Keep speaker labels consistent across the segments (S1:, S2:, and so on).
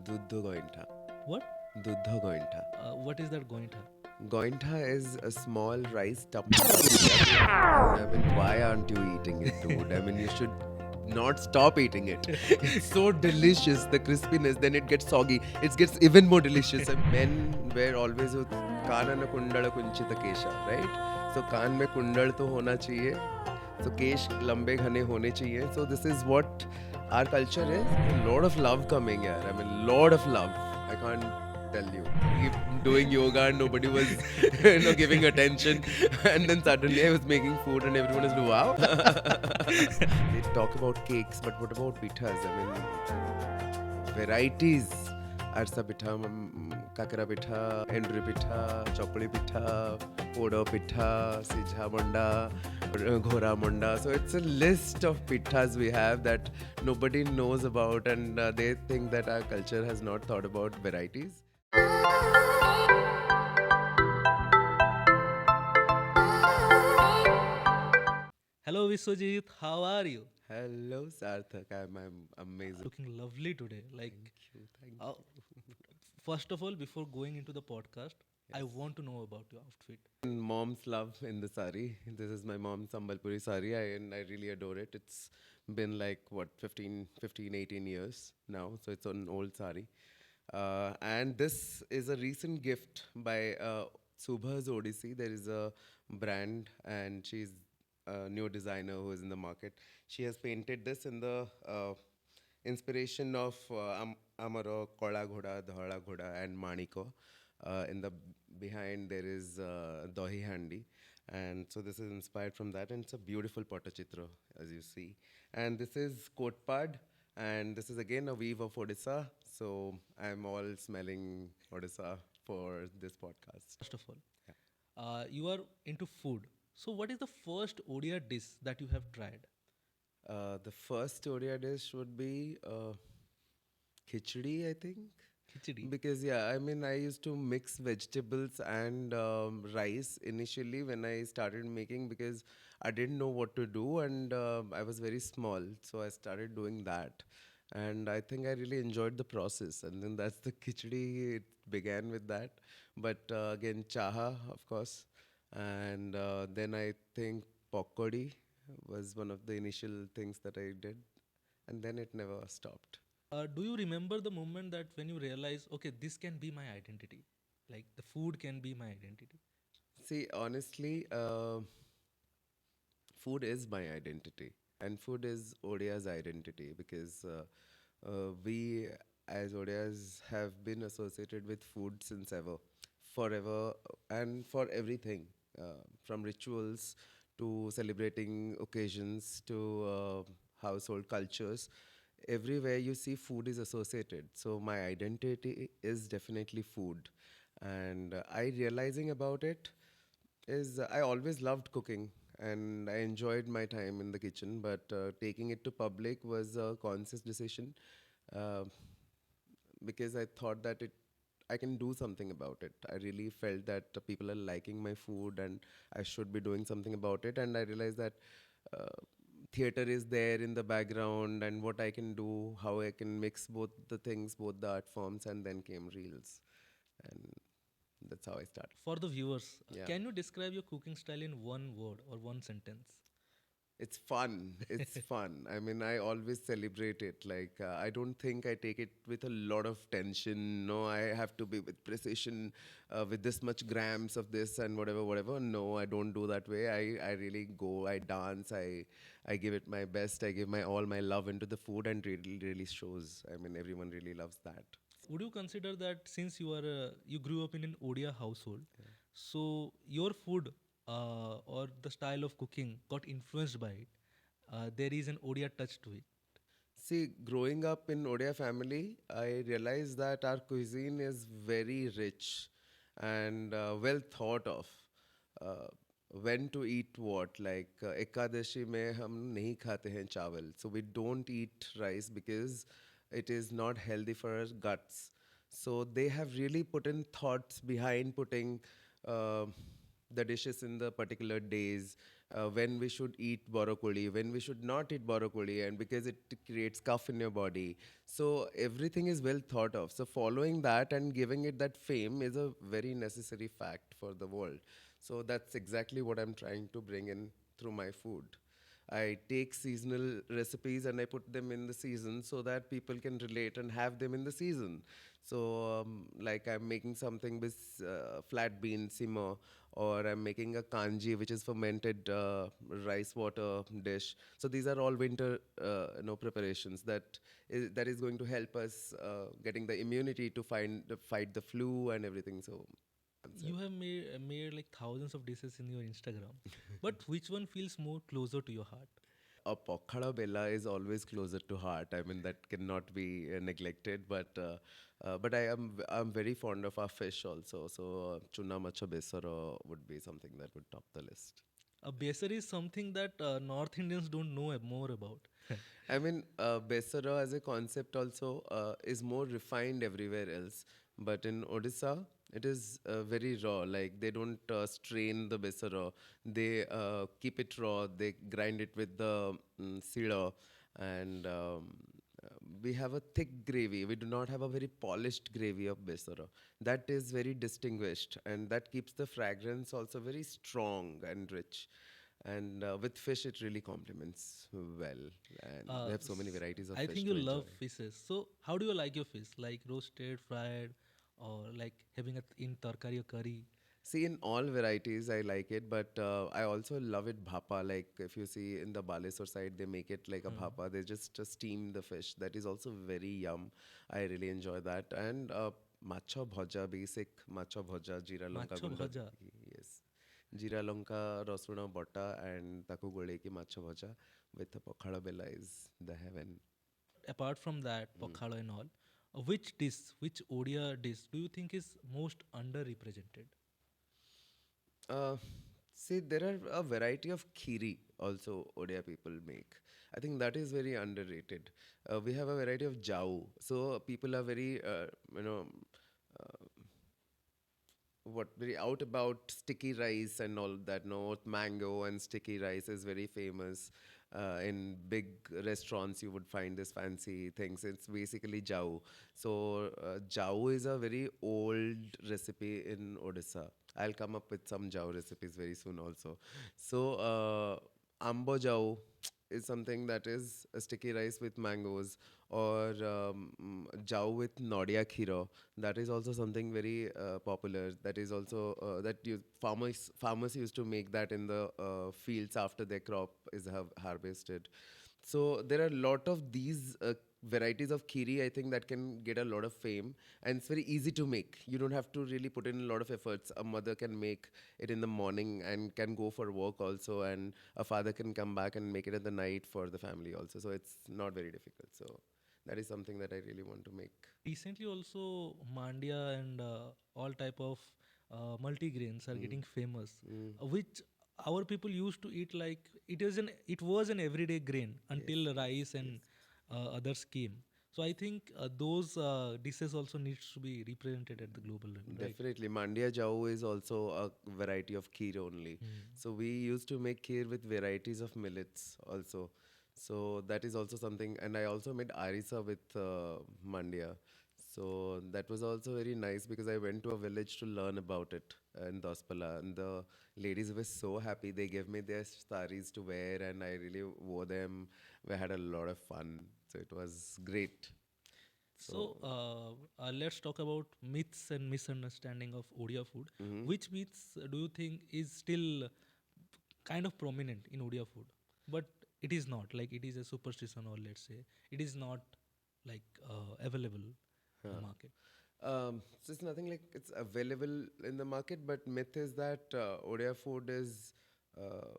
S1: Duddha gointa.
S2: What?
S1: Duddha gointa.
S2: What is that gointa?
S1: Gointa is a small rice dumpling. I mean, why aren't you eating it, dude? I mean, you should not stop eating it. It's so delicious, the crispiness, then it gets soggy. It gets even more delicious. And men wear always with कान न कुंडल कुंचित केशा, right? So कान में कुंडल तो होना चाहिए. So केश लंबे घने होने चाहिए. So this is what our culture is. A lot of love coming here. I mean, lot of love. I can't tell you. Doing yoga and nobody was giving attention, and then suddenly I was making food and everyone is wow. They talk about cakes, but what about pithas? I mean, varieties. Arsa pitha, kakara pitha, endri pitha, chokli pitha, poda pitha, sijha manda, ghora manda. So it's a list of pithas we have that nobody knows about, and they think that our culture has not thought about varieties.
S2: Hello Biswajit, how are you?
S1: Hello, Sarthak. I'm amazing.
S2: Looking lovely today.
S1: Thank
S2: Uh,
S1: you.
S2: first of all, before going into the podcast, I want to know about your outfit.
S1: Mom's love in the sari. This is my mom's Sambalpuri sari, and I really adore it. It's been like, what, 18 years now. So it's an old sari. And this is a recent gift by Subha's Odyssey. There is a brand, and she's a new designer who is in the market. She has painted this in the inspiration of Amaro, Kola Ghoda, Dhara Ghoda, and Maniko. In the behind there is Dohi Handi, and so this is inspired from that, and it's a beautiful Patachitra as you see. And this is Kotpad, and this is again a weave of Odisha. So I'm all smelling Odisha for this podcast.
S2: First of all, you are into food. So, what is the first Odia dish that you have tried?
S1: The first Odia dish would be khichdi, I think.
S2: Khichdi.
S1: Because yeah, I mean, I used to mix vegetables and rice initially when I started making because I didn't know what to do and I was very small, so I started doing that, and I think I really enjoyed the process. And then that's the khichdi. It began with that, but again chaha, of course, and then I think pakodi was one of the initial things that I did, and then it never stopped.
S2: Do you remember the moment that when you realize, okay, this can be my identity? Like the food can be my identity.
S1: See, honestly, food is my identity, and food is Odia's identity because we, as Odias, have been associated with food since ever, forever, and for everything, from rituals to celebrating occasions to household cultures. Everywhere you see food is associated. So my identity is definitely food, and I realizing about it is I always loved cooking and I enjoyed my time in the kitchen, but taking it to public was a conscious decision uh, because I thought that I can do something about it. I really felt that people are liking my food and I should be doing something about it. And I realized that uh, theater is there in the background and what I can do, how I can mix both the things, both the art forms, and then came reels. And that's how I started.
S2: For the viewers,
S1: Yeah.
S2: can you describe your cooking style in one word or one sentence?
S1: It's fun. It's fun. I mean, I always celebrate it. Like, I don't think I take it with a lot of tension. No, I have to be with precision, with this much grams of this and whatever, whatever. No, I don't do that way. I really go. I dance. I give it my best. I give my all my love into the food, and really, really shows. I mean, everyone really loves that.
S2: Would you consider that since you grew up in an Odia household, so your food or the style of cooking got influenced by it? There is an Odia touch to it.
S1: See, growing up in Odia family, I realized that our cuisine is very rich and well thought of. Uh, when to eat what? Like Ekadashi mein hum nahi khate hain chawal. So we don't eat rice because it is not healthy for our guts. So they have really put in thoughts behind putting uh, the dishes in the particular days. when we should eat broccoli, when we should not eat broccoli, and because it creates cough in your body. So everything is well thought of. So following that and giving it that fame is a very necessary fact for the world. So that's exactly what I'm trying to bring in through my food. I take seasonal recipes and I put them in the season so that people can relate and have them in the season. So, like I'm making something with flat bean simmer, or I'm making a kanji, which is fermented rice water dish. So these are all winter, preparations that is going to help us getting the immunity to fight the flu and everything. So that's it.
S2: You have made like thousands of dishes in your Instagram, but which one feels more closer to your heart?
S1: A pokhada bella is always closer to heart. I mean that cannot be neglected. But I'm very fond of our fish also. So tuna macha besara would be something that would top the list.
S2: A besar is something that North Indians don't know more about.
S1: I mean, besara as a concept also is more refined everywhere else. But in Odisha, it is very raw. Like they don't strain the besara. They keep it raw. They grind it with the sila, and we have a thick gravy. We do not have a very polished gravy of besara. That is very distinguished, and that keeps the fragrance also very strong and rich. And with fish, it really complements well. And we have so many varieties of
S2: I
S1: fish
S2: think
S1: to
S2: you
S1: enjoy.
S2: love fishes. So how do you like your fish? Like roasted, fried, or like having it in tarkari or curry?
S1: See, in all varieties, I like it, but I also love it bhapa. Like if you see in the Balesur side, they make it like a bhapa. They just steam the fish. That is also very yum. I really enjoy that. And macha bhaja, basic macha bhaja, jira lanka
S2: Macho
S1: gunda.
S2: bhaja.
S1: Yes. Jira lanka, rasuna bota, and taku gole ki macha bhaja with a pokhada bella is the heaven.
S2: Apart from that, pokhada and all, which Odia dish do you think is most underrepresented?
S1: Uh, See, there are a variety of khiri also Odia people make. I think that is very underrated. We have a variety of jau. So people are very, very out about sticky rice and all that. No, mango and sticky rice is very famous. In big restaurants, you would find this fancy things. It's basically jau. So jau is a very old recipe in Odisha. I'll come up with some jau recipes very soon also. So ambo jau is something that is a sticky rice with mangoes, or jau with nodia khira. That is also something very popular. That is also that farmers used to make that in the fields after their crop is harvested. So there are a lot of these varieties of kheeri, I think, that can get a lot of fame, and it's very easy to make. You don't have to really put in a lot of efforts. A mother can make it in the morning and can go for work also, and a father can come back and make it at the night for the family also. So it's not very difficult. So that is something that I really want to make.
S2: Recently, also mandia and all type of multigrains are getting famous, which our people used to eat like it was an everyday grain
S1: Yes,
S2: until
S1: yes,
S2: rice
S1: yes.
S2: and others came. So I think those dishes also needs to be represented at the global level, right?
S1: Definitely. Mandia Jao is also a variety of kheer only. So we used to make kheer with varieties of millets also. So that is also something. And I also made arisa with Mandia. So that was also very nice because I went to a village to learn about it in Dospala. And the ladies were so happy. They gave me their saris to wear and I really wore them. We had a lot of fun. So it was great.
S2: So
S1: So.
S2: let's talk about myths and misunderstanding of Odia food.
S1: Mhm.
S2: Which myths do you think is still kind of prominent in Odia food, but it is not like it is a superstition, or let's say it is not like available in the
S1: Huh.
S2: market.
S1: So it's nothing like it's available in the market, but myth is that Odia food is uh,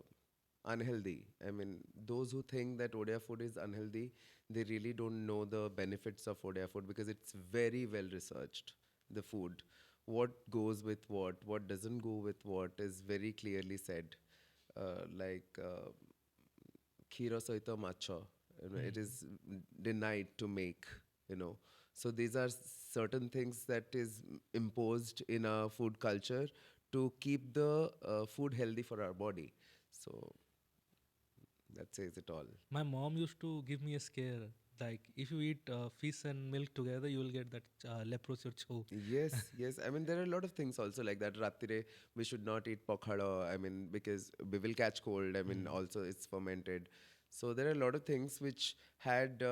S1: unhealthy. I mean, those who think that Odia food is unhealthy, they really don't know the benefits of Odia food because it's very well researched. The food, what goes with what doesn't go with what, is very clearly said. Like Kira Soita matcha. It
S2: Hmm.
S1: is denied to make, you know. So these are certain things that is imposed in our food culture to keep the food healthy for our body. So that says it all.
S2: My mom used to give me a scare. Like, if you eat fish and milk together, you will get that leprosy or chow.
S1: Yes, yes. I mean, there are a lot of things also like that. Ratire, we should not eat pokhada. I mean, because we will catch cold. I mean, also it's fermented. So there are a lot of things which had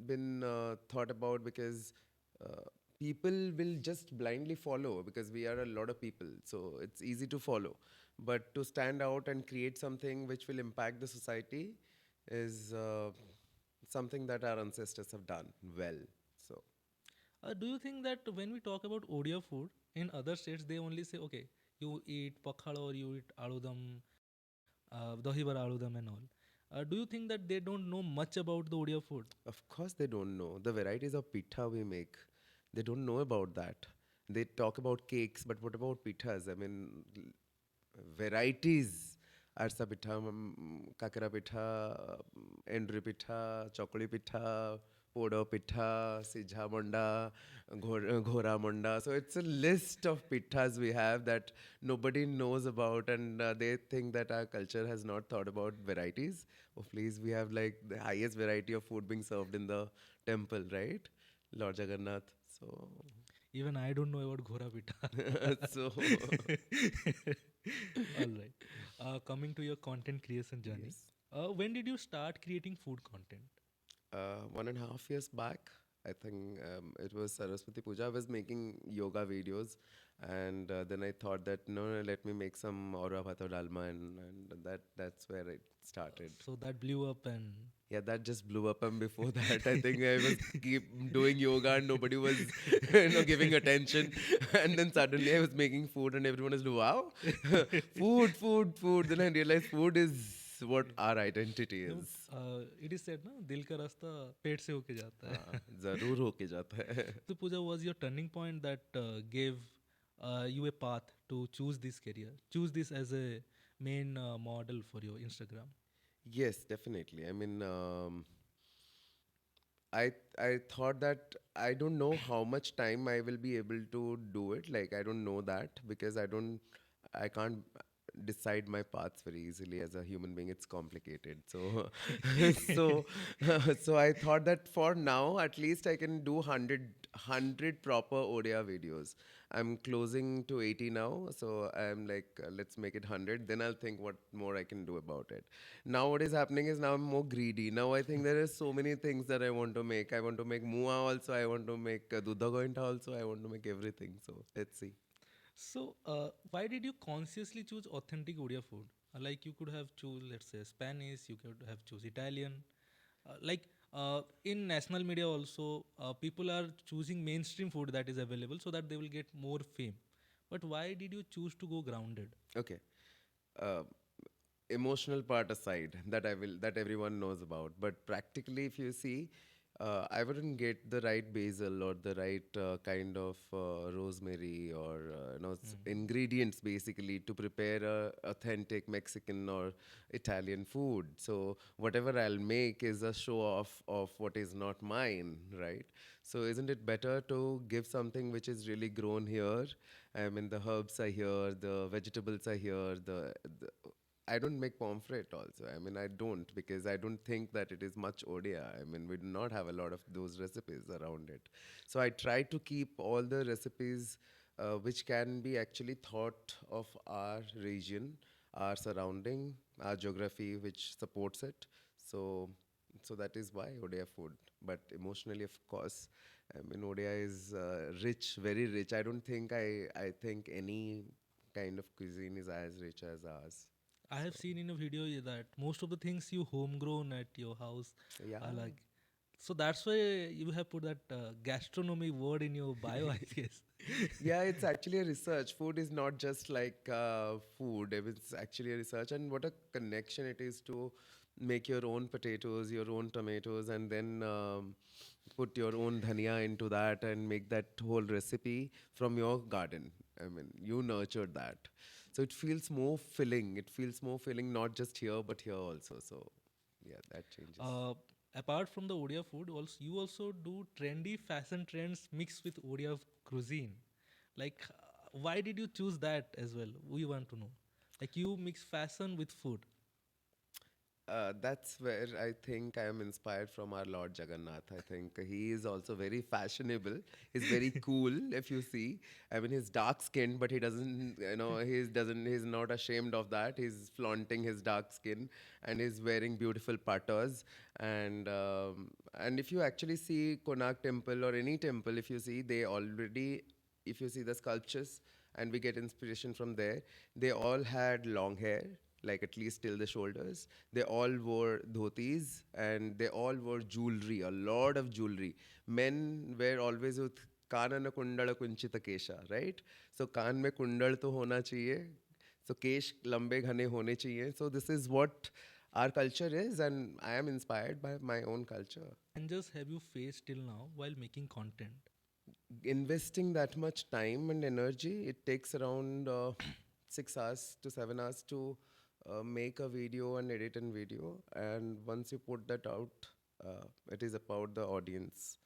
S1: been thought about because uh, people will just blindly follow because we are a lot of people. So it's easy to follow. But to stand out and create something which will impact the society is something that our ancestors have done well. So.
S2: Do you think that when we talk about Odia food in other states, they only say, okay, you eat pakhada or you eat aludam, dahi vada aludam and all. Do you think that they don't know much about the Odia food?
S1: Of course, they don't know the varieties of pitha we make. They don't know about that. They talk about cakes, but what about pithas? I mean, varieties. Arsa pitha, kakara pitha, endri pitha, chokoli pitha, podo pitha, sijha monda, ghora monda. So it's a list of pithas we have that nobody knows about, and they think that our culture has not thought about varieties. Oh, please, we have like the highest variety of food being served in the temple, right? Lord Jagannath. So,
S2: Even I don't know about Ghora
S1: so
S2: Pita. All right. Coming to your content creation journey,
S1: yes.
S2: when did you start creating food content?
S1: 1.5 years back, I think it was Saraswati Puja. I was making yoga videos, and then I thought that no, let me make some aura bhato dalma, and that's where it started.
S2: So that blew up, and
S1: Yeah, that just blew up. And before that, I think I was keep doing yoga and nobody was, giving attention. And then suddenly I was making food and everyone was like, wow, food, food, food. Then I realized food is what our identity
S2: no,
S1: is.
S2: it is said, na, दिल का रास्ता पेट से होके जाता
S1: हाँ,
S2: है.
S1: जरूर होके जाता है.
S2: So Puja was your turning point that gave you a path to choose this career, choose this as a main model for your Instagram.
S1: Yes, definitely. I mean, I thought that I don't know how much time I will be able to do it. Like I don't know that because I can't decide my paths very easily as a human being. It's complicated. So so so I thought that for now at least I can do 100 proper Odia videos. I'm closing to 80 now, so I'm like, let's make it 100. Then I'll think what more I can do about it. Now what is happening is now I'm more greedy. Now I think there are so many things that I want to make. I want to make mua also. I want to make dudha gointa also. I want to make everything. So let's see.
S2: So, why did you consciously choose authentic Odia food? Like you could have choose, let's say, Spanish. You could have choose Italian. In national media also, people are choosing mainstream food that is available so that they will get more fame. But why did you choose to go grounded?
S1: Okay. Uh, Emotional part aside that everyone knows about, but practically if you see, I wouldn't get the right basil or the right kind of rosemary or ingredients basically to prepare a authentic Mexican or Italian food. So whatever I'll make is a show off of what is not mine, right? So isn't it better to give something which is really grown here? I mean, the herbs are here, the vegetables are here, the I don't make pomfret also. I mean, I don't because I don't think that it is much Odia. I mean, we do not have a lot of those recipes around it. So I try to keep all the recipes which can be actually thought of our region, our surrounding, our geography, which supports it. So, so that is why Odia food. But emotionally, of course, I mean, Odia is rich, very rich. I don't think I think any kind of cuisine is as rich as ours.
S2: I have
S1: So
S2: seen in a video that most of the things you homegrown at your house
S1: yeah,
S2: are like. So that's why you have put that gastronomy word in your bio, I guess.
S1: yeah. It's actually a research. Food is not just like food. It's actually a research, and what a connection it is to make your own potatoes, your own tomatoes, and then put your own dhania into that and make that whole recipe from your garden. I mean, you nurtured that, so it feels more filling. It feels more filling, not just here but here also. So yeah, that changes.
S2: uh, Apart from the Odia food, also you also do trendy fashion trends mixed with Odia cuisine. Like, why did you choose that as well? We want to know. Like you mix fashion with food.
S1: That's where I think I am inspired from our Lord Jagannath. I think he is also very fashionable. He's very cool, if you see. I mean, he's dark skinned, but he doesn't, he's not ashamed of that. He's flaunting his dark skin and he's wearing beautiful pattas. And if you actually see Konark Temple or any temple, if you see, if you see the sculptures and we get inspiration from there, they all had long hair, like at least till the shoulders. They all wore dhotis and they all wore jewelry, a lot of jewelry. Men were always with कानन कुंडल कुंचित केशा, right? So कान में कुंडल तो होना चाहिए. So केश लंबे घने होने चाहिए. So this is what our culture is, and I am inspired by my own culture.
S2: Challenges have you faced till now while making content?
S1: Investing that much time and energy, it takes around 6 hours to 7 hours to make a video and edit a video. And once you put that out, it is about the audience,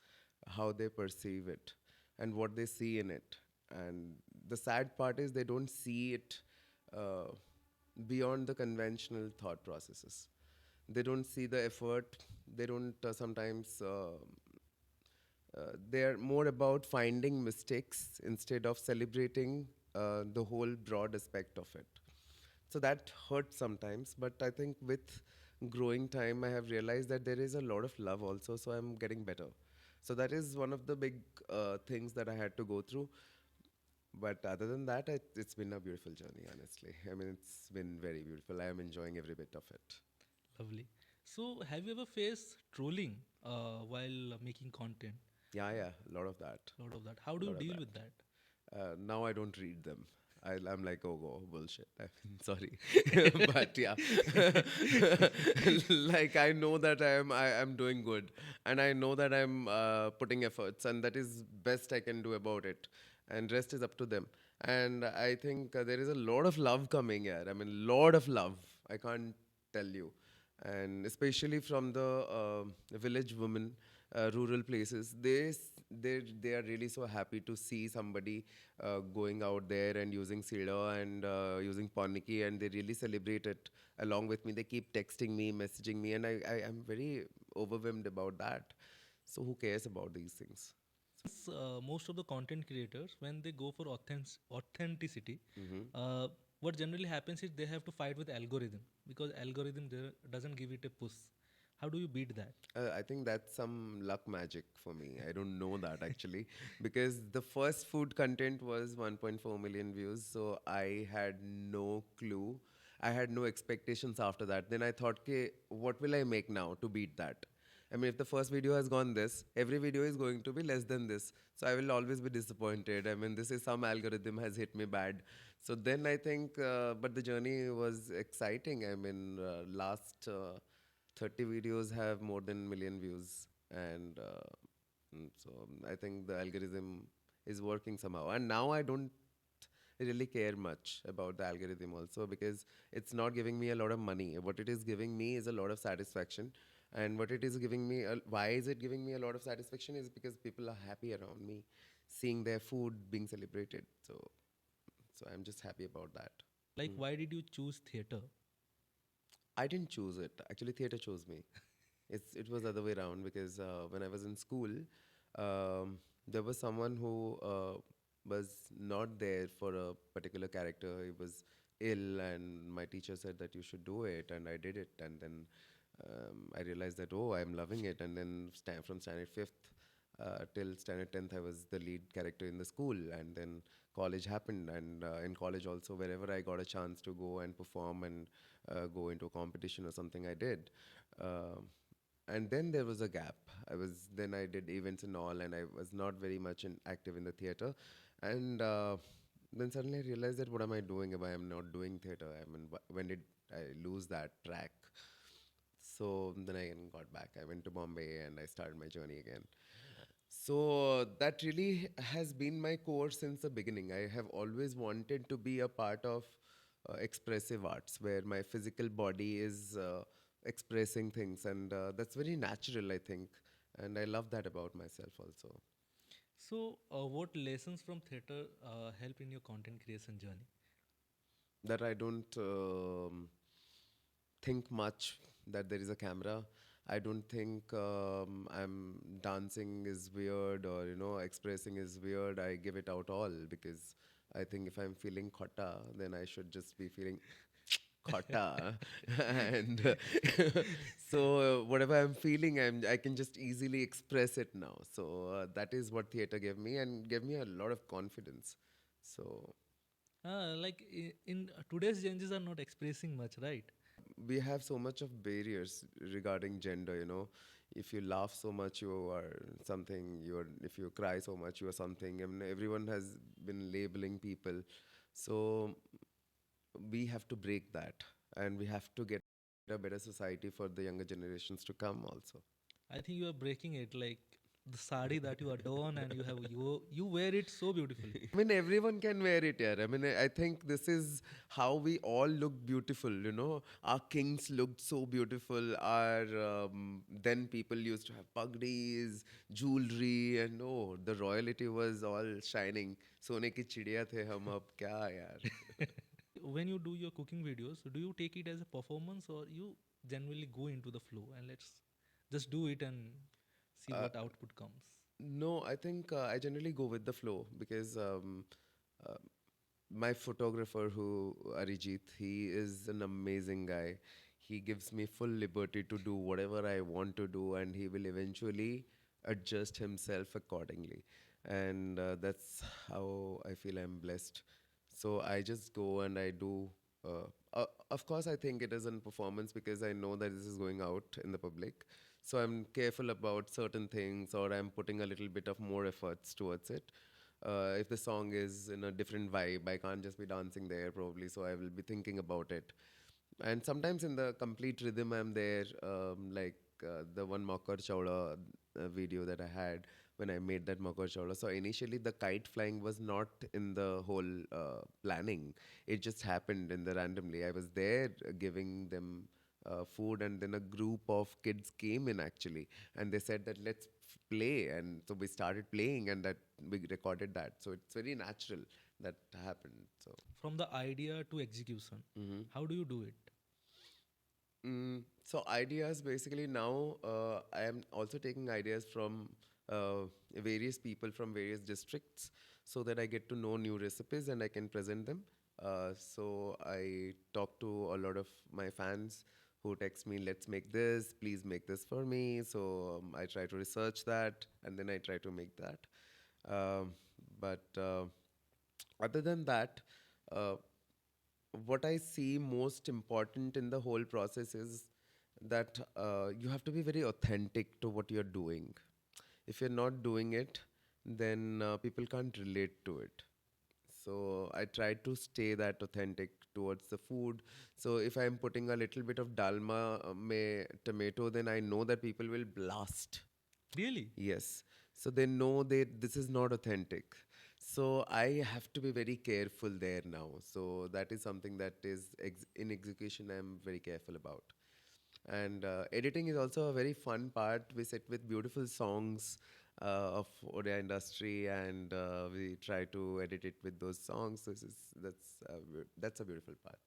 S1: how they perceive it, and what they see in it. And the sad part is they don't see it uh, beyond the conventional thought processes. They don't see the effort. They don't sometimes they're more about finding mistakes instead of celebrating the whole broad aspect of it. So that hurts sometimes, but I think with growing time, I have realized that there is a lot of love also, so I'm getting better. So that is one of the big things that I had to go through. But other than that, it's been a beautiful journey, honestly. I mean, it's been very beautiful. I am enjoying every bit of it.
S2: Lovely. So, have you ever faced trolling while making content?
S1: Yeah, a lot of that.
S2: A lot of that. How do you
S1: Lot of
S2: deal
S1: that.
S2: with that?
S1: Now I don't read them. I'm like, oh, go bullshit. I mean, sorry, but yeah, like I know that I am doing good, and I know that I'm putting efforts, and that is best I can do about it, and rest is up to them. And I think there is a lot of love coming here. I mean, lot of love. I can't tell you, and especially from the village women, rural places, they are really so happy to see somebody going out there and using sida and using paniki, and they really celebrate it along with me. They keep texting me, messaging me, and I am very overwhelmed about that. So who cares about these things?
S2: Most of the content creators, when they go for authenticity,
S1: Hmm.
S2: what generally happens is they have to fight with algorithm because algorithm doesn't give it a push. How do you beat that?
S1: I think that's some luck magic for me. I don't know that actually because the first food content was 1.4 million views, so I had no clue. I had no expectations after that. Then I thought, okay, what will I make now to beat that? I mean, if the first video has gone this, every video is going to be less than this. So I will always be disappointed. I mean, this is some algorithm has hit me bad. So then I think, but the journey was exciting. I mean, last 30 videos have more than million views, and I think the algorithm is working somehow. And now I don't really care much about the algorithm also because it's not giving me a lot of money. What it is giving me is a lot of satisfaction. And what it is giving me, why is it giving me a lot of satisfaction is because people are happy around me, seeing their food being celebrated. So I'm just happy about that.
S2: Like, why did you choose theater?
S1: I didn't choose it. Actually, theater chose me. It was the other way around because when I was in school, there was someone who was not there for a particular character. He was ill, and my teacher said that you should do it, and I did it. And then I realized that oh, I'm loving it. And then from standard fifth till standard 10th, I was the lead character in the school, and then college happened. And in college also, wherever I got a chance to go and perform and go into a competition or something, I did. Um and then there was a gap. Then I did events and all, and I was not very much active in the theater. And then suddenly I realized that what am I doing if I am not doing theater? I mean, when did I lose that track? So then I again got back. I went to Bombay and I started my journey again. So that really has been my core since the beginning. I have always wanted to be a part of expressive arts where my physical body is expressing things, and that's very natural, I think. And I love that about myself also.
S2: So, what lessons from theater help in your content creation journey?
S1: that I don't think much that there is a camera. I don't think I'm dancing is weird or expressing is weird. I give it out all because I think if I'm feeling khota, then I should just be feeling khota, and so whatever I'm feeling, I can just easily express it now. So that is what theater gave me and gave me a lot of confidence. So
S2: Like in today's Gen Zs are not expressing much, right?
S1: we have so much of barriers regarding gender, if you laugh so much you are something, if you cry so much you are something. I mean, everyone has been labeling people. So we have to break that, and we have to get a better society for the younger generations to come also.
S2: I think you are breaking it. Like the sari that you adorn and you wear it so beautifully.
S1: I mean, everyone can wear it here. I mean, I think this is how we all look beautiful. Our kings looked so beautiful. Our then people used to have pagdis, jewelry, and oh, the royalty was all shining. Sone ki chidiya the hum ab kya yaar.
S2: When you do your cooking videos, do you take it as a performance or you genuinely go into the flow and let's just do it and see
S1: Uh,
S2: what output comes?
S1: no, I think I generally go with the flow because uh, my photographer, who Arijit, he is an amazing guy. He gives me full liberty to do whatever I want to do, and he will eventually adjust himself accordingly. And that's how I feel I'm blessed. So I just go and I do. Of course, I think it is in performance because I know that this is going out in the public. So I'm careful about certain things, or I'm putting a little bit of more efforts towards it. If the song is in a different vibe, I can't just be dancing there probably, so I will be thinking about it. And sometimes in the complete rhythm, I'm there, like the one Makar Chowda video that I had when I made that Makar Chowda. So initially, the kite flying was not in the whole planning. It just happened in the randomly. I was there giving them food, and then a group of kids came in actually, and they said that let's play, and so we started playing, and that we recorded that. So it's very natural that happened. So.
S2: From the idea to execution,
S1: Mhm.
S2: how do you do it?
S1: So ideas basically now I am also taking ideas from various people from various districts so that I get to know new recipes and I can present them. So I talk to a lot of my fans who text me, let's make this, please make this for me. So I try to research that and then I try to make that. But other than that, uh, what I see most important in the whole process is that you have to be very authentic to what you're doing. If you're not doing it, then people can't relate to it. So I try to stay that authentic towards the food. So if I'm putting a little bit of dalma mein tomato, then I know that people will blast.
S2: Really?
S1: Yes. So they know that this is not authentic. So I have to be very careful there now. So that is something that is in execution I'm very careful about. And editing is also a very fun part. We sit with beautiful songs of Odia industry, and we try to edit it with those songs. That's a beautiful part.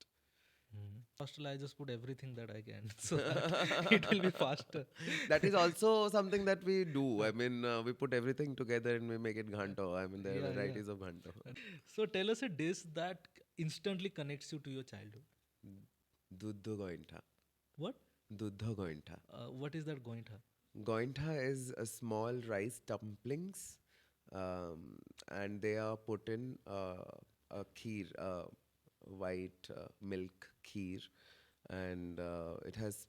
S2: First, I just put everything that I can so that it will be faster.
S1: That is also something that we do. I mean, we put everything together and we make it ghanto. I mean, there are
S2: Yeah, yeah.
S1: varieties of ghanto.
S2: So tell us a dish that instantly connects you to your childhood.
S1: Dudho gointa.
S2: What?
S1: Dudho gointa.
S2: What is that gointa?
S1: Gointa is a small rice dumplings, and they are put in a kheer, white milk kheer, and it has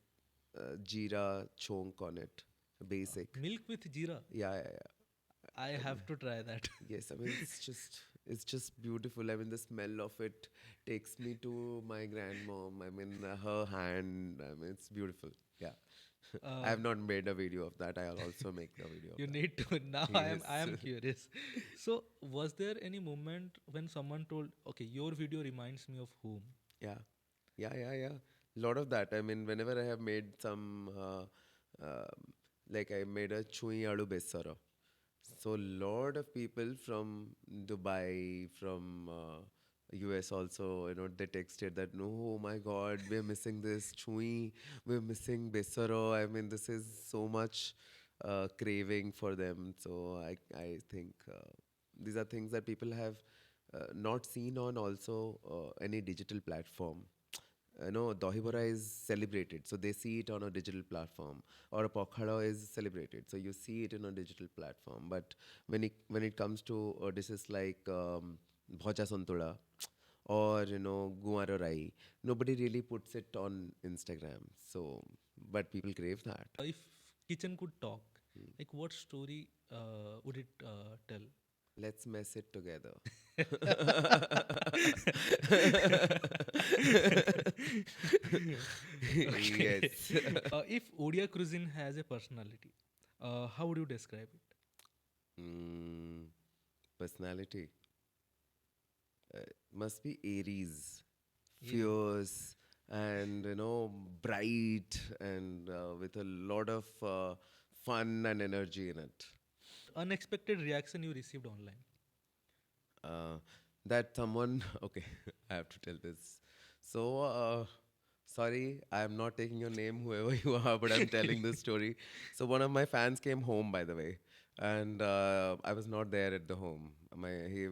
S1: jeera chonk on it, basic.
S2: Milk with jeera.
S1: Yeah, yeah,
S2: I
S1: yeah.
S2: have to try that.
S1: Yes, I mean it's just beautiful. I mean the smell of it takes me to my grandmom. I mean her hand. I mean it's beautiful. Yeah, I
S2: Uh,
S1: have not made a video of that. I'll also make a video of
S2: you
S1: that.
S2: need to now. I
S1: Yes.
S2: am curious. So was there any moment when someone told, "Okay, your video reminds me of whom"?
S1: Yeah, yeah. Lot of that. I mean, whenever I have made some, like I made a chui alu besara. So lot of people from Dubai, from US also, they texted that, no, oh my God, we're missing this chui, we're missing besaro. I mean, this is so much craving for them. So I think these are things that people have not seen on also any digital platform. Dahi Bora is celebrated, so they see it on a digital platform, or a pokhada is celebrated, so you see it in a digital platform. But when it comes to dishes like bhoja santola or guaro rai, nobody really puts it on Instagram. So, but people crave that.
S2: If kitchen could talk, like what story would it tell?
S1: Let's mess it together.
S2: Okay.
S1: Yes.
S2: If Odia cuisine has a personality, how would you describe it?
S1: Mm, personality. Must be Aries,
S2: Eerie.
S1: fierce and bright and with a lot of fun and energy in it.
S2: Unexpected reaction you received online.
S1: Uh, that someone, okay, I have to tell this. So, sorry, I am not taking your name, whoever you are, but I'm telling this story. So, one of my fans came home, by the way, and I was not there at the home. He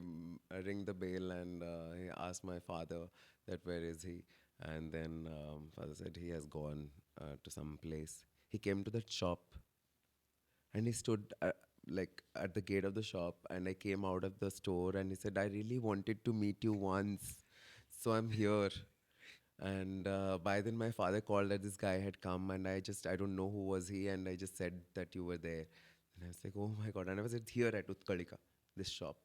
S1: rang the bell and he asked my father that where is he, and then father said he has gone to some place. He came to that shop and he stood like at the gate of the shop, and I came out of the store and he said, I really wanted to meet you once, so I'm here. And by then my father called that this guy had come, and I don't know who was he, and I just said that you were there. And I was like, oh my God. And I was here at Utkalika, this shop.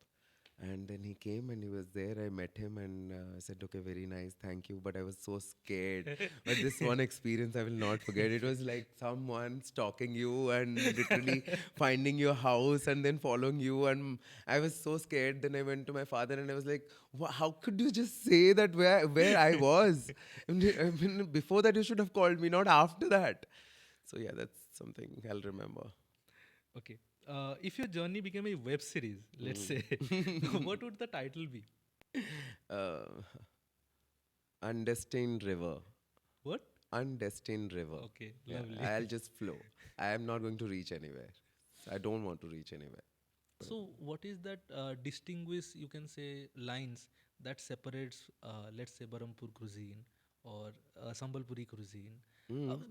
S1: And then he came and he was there. I met him and I said, okay, very nice, thank you. But I was so scared. But this one experience I will not forget. It was like someone stalking you and literally finding your house and then following you. And I was so scared. Then I went to my father and I was like, how could you just say that where I was? I mean, before that, you should have called me, not after that. So yeah, that's something I'll remember.
S2: Okay. If your journey became a web series, let's say, what would the title be?
S1: uh, Undestined River.
S2: What?
S1: Undestined river.
S2: Okay,
S1: Yeah,
S2: lovely.
S1: I'll just flow. I am not going to reach anywhere. So I don't want to reach anywhere.
S2: So, what is that distinguish, you can say, lines that separates, let's say, Barampur cuisine or Sambalpuri cuisine?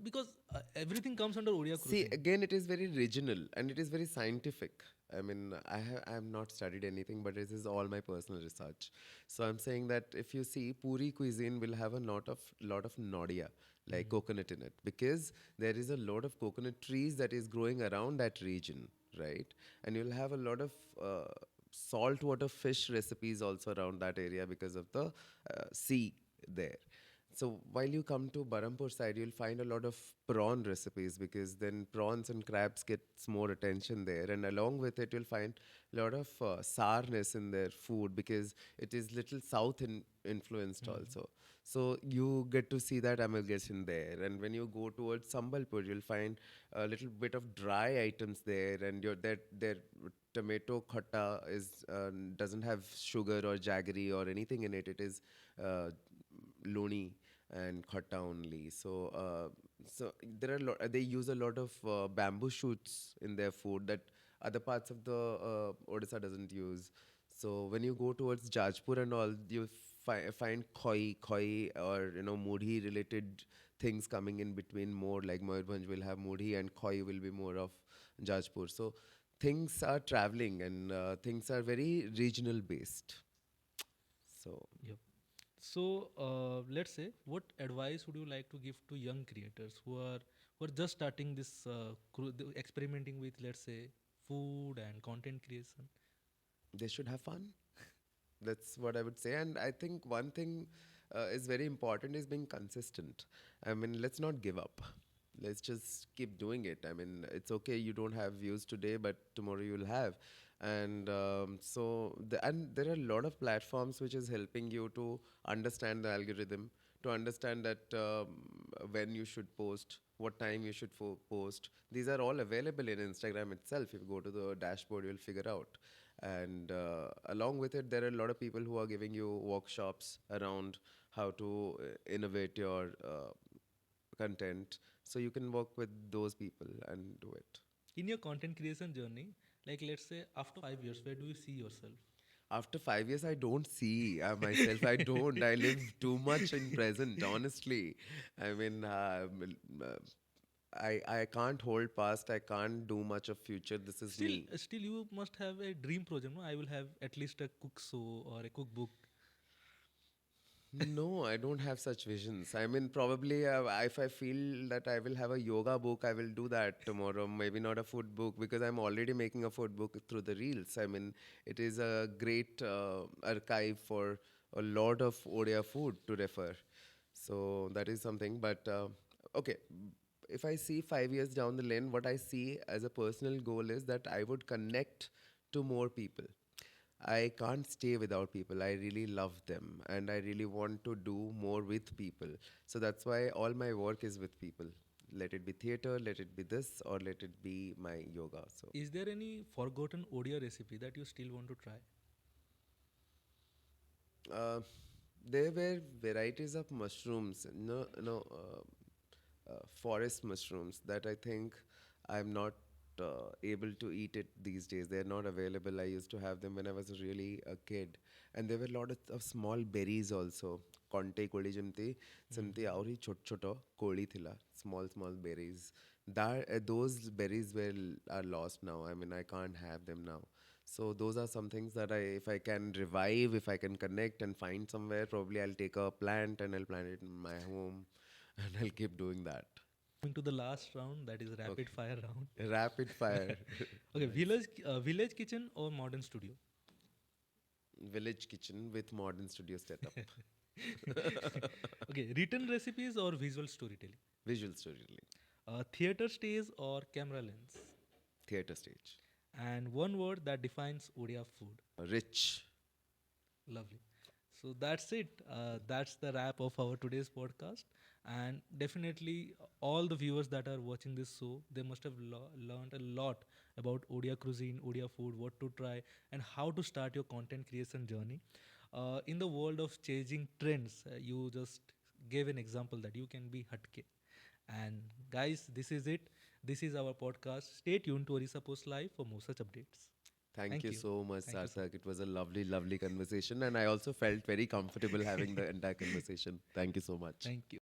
S2: Because everything comes under Odia
S1: See,
S2: cuisine.
S1: again, it is very regional and it is very scientific. I mean, I have not studied anything, but this is all my personal research. So I'm saying that if you see, Puri cuisine will have a lot of nodia, like coconut in it, because there is a lot of coconut trees that is growing around that region, right? And you'll have a lot of saltwater fish recipes also around that area because of the sea there. So while you come to Barampur side, you'll find a lot of prawn recipes because then prawns and crabs gets more attention there, and along with it, you'll find a lot of sourness in their food because it is little south influenced also. So you get to see that amalgamation there, and when you go towards Sambalpur, you'll find a little bit of dry items there, and their tomato khata is doesn't have sugar or jaggery or anything in it. It is uh, loni and khatta only. So there are they use a lot of bamboo shoots in their food that other parts of the Odisha doesn't use. So when you go towards Jajpur and all, you find koi or mudhi related things coming in between more. Like Mayurbhanj will have mudhi and koi will be more of Jajpur. So things are traveling and things are very regional based. So
S2: Yep. So, let's say, what advice would you like to give to young creators who are just starting this experimenting with, let's say, food and content creation?
S1: they should have fun. That's what I would say. And I think one thing is very important is being consistent. I mean, let's not give up. Let's just keep doing it. I mean, it's okay. You don't have views today, but tomorrow you'll have. And and there are a lot of platforms which is helping you to understand the algorithm, to understand that when you should post, what time you should post. These are all available in Instagram itself. If you go to the dashboard, you'll figure out. And along with it, there are a lot of people who are giving you workshops around how to innovate your content. So you can work with those people and do it.
S2: In your content creation journey, like let's say after 5 years, where do you see yourself?
S1: After 5 years, I don't see myself. I don't. I live too much in present, honestly. I mean, I can't hold past. I can't do much of future. This is
S2: Still,
S1: me.
S2: still, you must have a dream project. No, I will have at least a cook show or a cookbook.
S1: No, I don't have such visions. I mean, probably if I feel that I will have a yoga book, I will do that tomorrow. Maybe not a food book because I'm already making a food book through the reels. I mean, it is a great archive for a lot of Odia food to refer. So that is something. But okay, if I see 5 years down the lane, what I see as a personal goal is that I would connect to more people. I can't stay without people. I really love them and I really want to do more with people. So that's why all my work is with people. Let it be theater, let it be this, or let it be my yoga. So
S2: Is there any forgotten Odia recipe that you still want to try?
S1: uh, there were varieties of mushrooms, forest mushrooms that I think I'm not able to eat it these days. They're not available. I used to have them when I was really a kid, and there were a lot of small berries also. Conte koli jimti, simti auri chot choto koli thila. Small berries. That those berries are lost now. I mean, I can't have them now. So those are some things that if I can revive, if I can connect and find somewhere, probably I'll take a plant and I'll plant it in my home, and I'll keep doing that.
S2: Coming to the last round, that is rapid
S1: Okay.
S2: fire round.
S1: Rapid fire.
S2: Okay,
S1: Nice.
S2: village kitchen or modern studio?
S1: Village kitchen with modern studio setup.
S2: Okay, written recipes or visual storytelling?
S1: Visual storytelling.
S2: Theater stays or camera lens?
S1: Theater stage.
S2: And one word that defines Odia food.
S1: Rich.
S2: Lovely. So that's it. That's the wrap of our today's podcast. And definitely, all the viewers that are watching this show, they must have learned a lot about Odia cuisine, Odia food, what to try, and how to start your content creation journey. In the world of changing trends, you just gave an example that you can be hatke. And guys, this is it. This is our podcast. Stay tuned to Orissa Post Live for more such updates.
S1: Thank
S2: Thank
S1: you
S2: you.
S1: so much,
S2: Thank you so much.
S1: Sarthak. It was a lovely conversation, and I also felt very comfortable having the entire conversation. Thank you so much.
S2: Thank you.